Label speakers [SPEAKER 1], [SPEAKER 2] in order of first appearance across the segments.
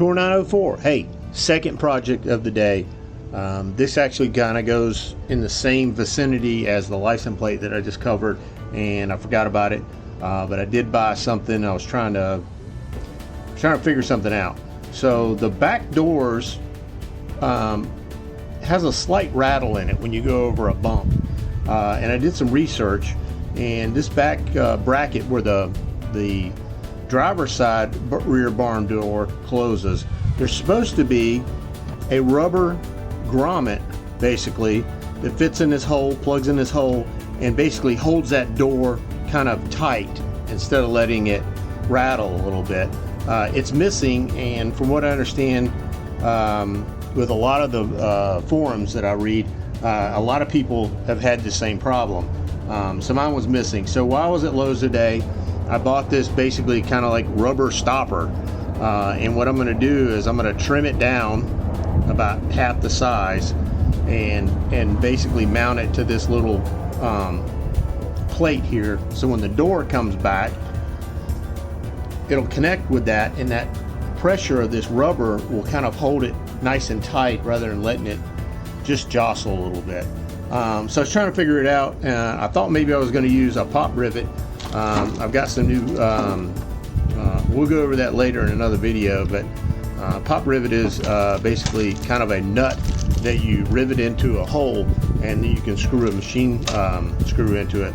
[SPEAKER 1] Tour 904. Hey, second project of the day. This actually kind of goes in the same vicinity as the license plate that I just covered, and I forgot about it. But I did buy something. I was trying to figure something out. So the back doors has a slight rattle in it when you go over a bump. And I did some research, and this back bracket where the driver's side rear barn door closes, there's supposed to be a rubber grommet basically that fits in this hole, plugs in this hole, and basically holds that door kind of tight instead of letting it rattle a little bit. It's missing, and from what I understand, with a lot of the forums that I read, a lot of people have had the same problem. So mine was missing. So while I was at Lowe's today, I bought this basically kind of like rubber stopper. And what I'm going to do is I'm going to trim it down about half the size and basically mount it to this little plate here. So when the door comes back, it'll connect with that, and that pressure of this rubber will kind of hold it nice and tight rather than letting it just jostle a little bit. So I was trying to figure it out. I thought maybe I was going to use a pop rivet. I've got some new, we'll go over that later in another video, but pop rivet is basically kind of a nut that you rivet into a hole, and then you can screw a machine screw into it.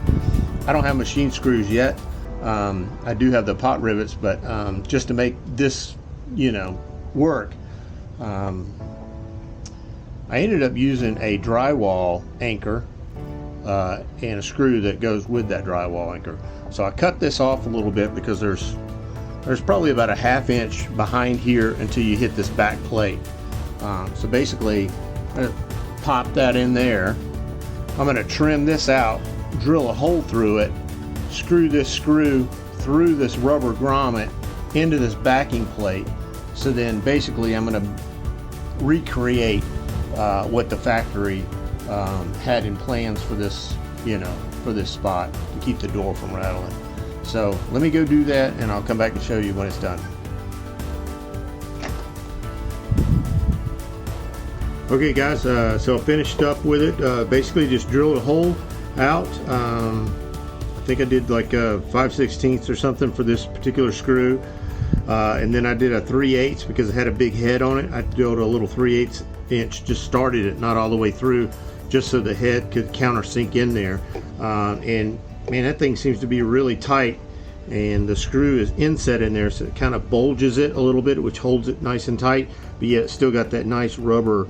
[SPEAKER 1] I don't have machine screws yet. I do have the pot rivets, but just to make this, work, I ended up using a drywall anchor and a screw that goes with that drywall anchor. So I cut this off a little bit because there's probably about a ½ inch behind here until you hit this back plate. So basically, I'm going to pop that in there. I'm going to trim this out, drill a hole through it, screw this screw through this rubber grommet into this backing plate. So then basically I'm going to recreate what the factory had in plans for this, for this spot to keep the door from rattling. So let me go do that, and I'll come back and show you when it's done. Okay guys, so I finished up with it. Basically just drilled a hole out. I think I did like 5/16 or something for this particular screw. And then I did a 3/8 because it had a big head on it. I drilled a little 3/8 inch, just started it, not all the way through, just so the head could countersink in there. And man, that thing seems to be really tight, and the screw is inset in there, so it kind of bulges it a little bit, which holds it nice and tight, but yet it's still got that nice rubber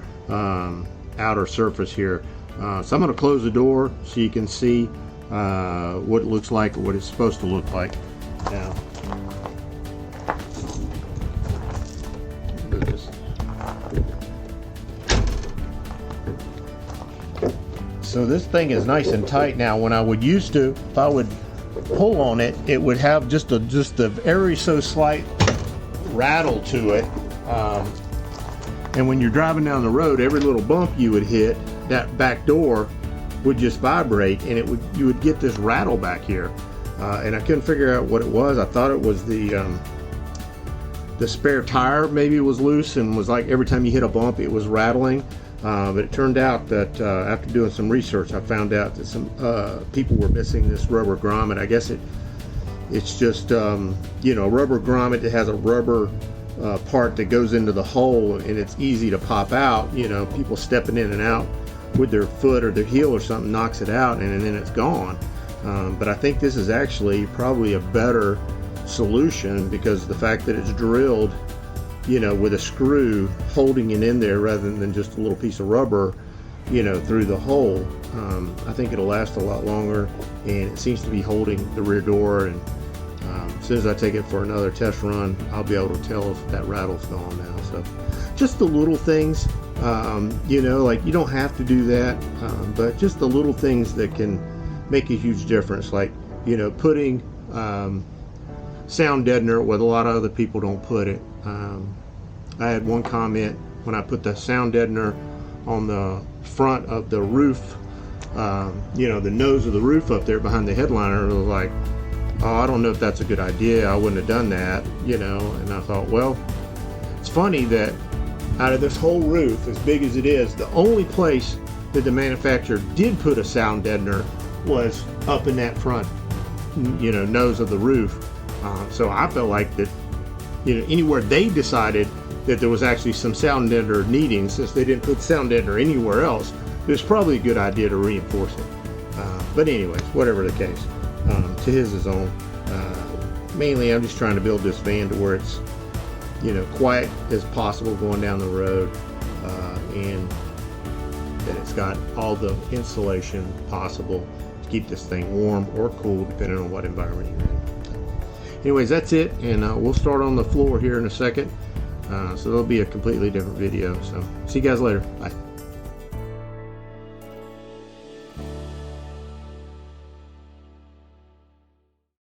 [SPEAKER 1] outer surface here. So I'm going to close the door so you can see what it looks like, or what it's supposed to look like. Now, so this thing is nice and tight now. When I would used to, if I would pull on it, it would have just a very so slight rattle to it. And when you're driving down the road, every little bump you would hit, that back door would just vibrate, and you would get this rattle back here. And I couldn't figure out what it was. I thought it was the spare tire maybe was loose, and was like every time you hit a bump it was rattling. But it turned out that after doing some research, I found out that some people were missing this rubber grommet. I guess it's just a rubber grommet that has a rubber part that goes into the hole, and it's easy to pop out. People stepping in and out with their foot or their heel or something knocks it out, and then it's gone. But I think this is actually probably a better solution, because of the fact that it's drilled with a screw holding it in there rather than just a little piece of rubber through the hole. I think it'll last a lot longer, and it seems to be holding the rear door, and as soon as I take it for another test run, I'll be able to tell if that rattle's gone now. So just the little things, like you don't have to do that, but just the little things that can make a huge difference, like putting sound deadener where a lot of other people don't put it. I had one comment when I put the sound deadener on the front of the roof, the nose of the roof up there behind the headliner. It was like, oh, I don't know if that's a good idea. I wouldn't have done that, and I thought, well, It's funny that out of this whole roof, as big as it is, the only place that the manufacturer did put a sound deadener was up in that front, nose of the roof. So I felt like that, anywhere they decided that there was actually some sound deadener needing, since they didn't put sound deadener anywhere else, it was probably a good idea to reinforce it. But anyways, whatever the case, to his own. Mainly, I'm just trying to build this van to where it's, quiet as possible going down the road, and that it's got all the insulation possible to keep this thing warm or cool, depending on what environment you're in. Anyways, that's it, and we'll start on the floor here in a second. So there'll be a completely different video. So see you guys later. Bye.